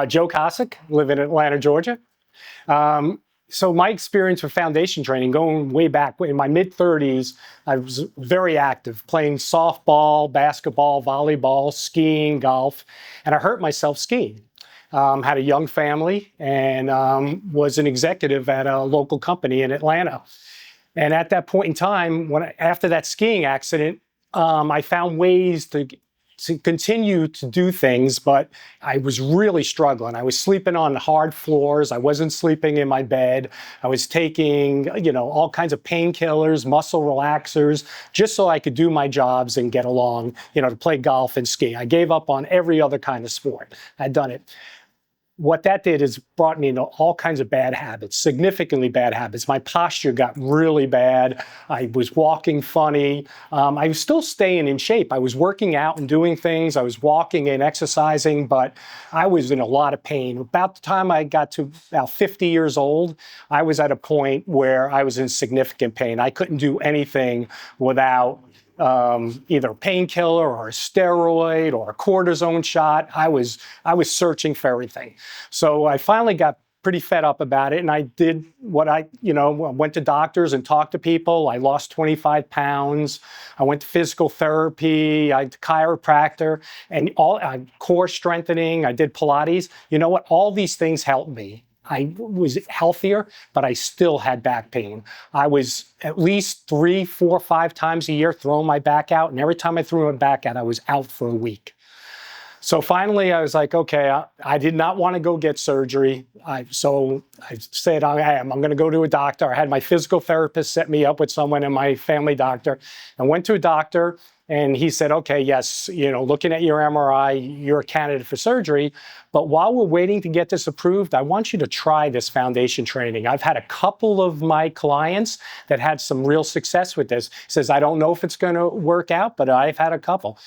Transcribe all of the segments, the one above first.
Joe Koscik, live in Atlanta, Georgia. So my experience with foundation training, going way back in my mid-30s, I was very active, playing softball, basketball, volleyball, skiing, golf, and I hurt myself skiing. Had a young family and was an executive at a local company in Atlanta. And at that point in time, after that skiing accident, I found ways to continue to do things, but I was really struggling. I was sleeping on hard floors. I wasn't sleeping in my bed. I was taking, all kinds of painkillers, muscle relaxers, just so I could do my jobs and get along, to play golf and ski. I gave up on every other kind of sport. I'd done it. What that did is brought me into all kinds of bad habits, significantly bad habits. My posture got really bad. I was walking funny. I was still staying in shape. I was working out and doing things. I was walking and exercising, but I was in a lot of pain. About the time I got to about 50 years old, I was at a point where I was in significant pain. I couldn't do anything without either a painkiller or a steroid or a cortisone shot. I was searching for everything. So I finally got pretty fed up about it, and I did what I went to doctors and talked to people. I lost 25 pounds. I went to physical therapy. I did chiropractor and all core strengthening. I did Pilates. You know what? All these things helped me. I was healthier, but I still had back pain. I was at least 3, 4, 5 times a year throwing my back out, and every time I threw my back out, I was out for a week. So finally, I was like, okay, I did not want to go get surgery. So I said, I'm going to go to a doctor. I had my physical therapist set me up with someone and my family doctor. I went to a doctor, and he said, okay, yes, looking at your MRI, you're a candidate for surgery. But while we're waiting to get this approved, I want you to try this foundation training. I've had a couple of my clients that had some real success with this. He says, I don't know if it's going to work out, but I've had a couple.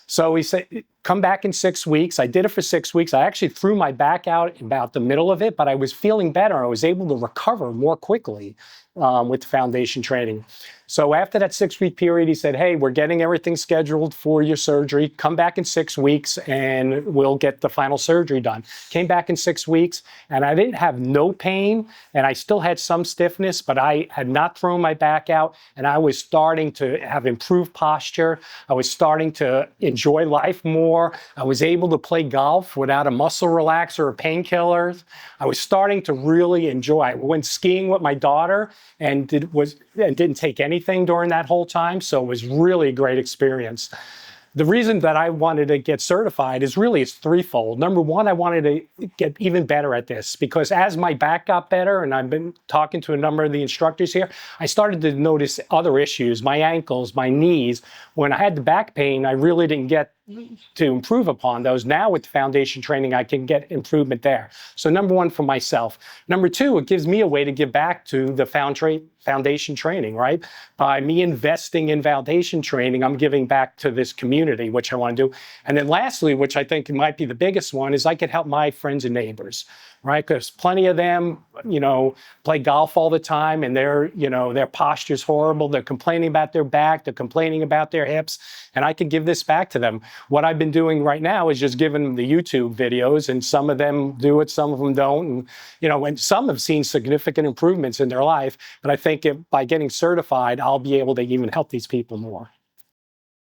So he said, come back in 6 weeks. I did it for 6 weeks. I actually threw my back out about the middle of it, but I was feeling better. I was able to recover more quickly with the foundation training. So after that 6-week period, he said, hey, we're getting everything scheduled for your surgery. Come back in 6 weeks and we'll get the final surgery done. Came back in 6 weeks and I didn't have no pain and I still had some stiffness, but I had not thrown my back out and I was starting to have improved posture. I was starting to enjoy life more. I was able to play golf without a muscle relaxer or painkillers. I was starting to really enjoy. I went skiing with my daughter and didn't take anything during that whole time. So it was really a great experience. The reason that I wanted to get certified is threefold. Number one, I wanted to get even better at this because as my back got better, and I've been talking to a number of the instructors here, I started to notice other issues, my ankles, my knees. When I had the back pain, I really didn't get to improve upon those. Now with the foundation training, I can get improvement there. So number one, for myself. Number two, it gives me a way to give back to the foundation training, right? By me investing in foundation training, I'm giving back to this community, which I want to do. And then lastly, which I think might be the biggest one, is I could help my friends and neighbors, right? Because plenty of them, play golf all the time and their posture's horrible. They're complaining about their back. They're complaining about their hips. And I can give this back to them. What I've been doing right now is just giving them the YouTube videos, and some of them do it, some of them don't. And some have seen significant improvements in their life. But I think by getting certified, I'll be able to even help these people more.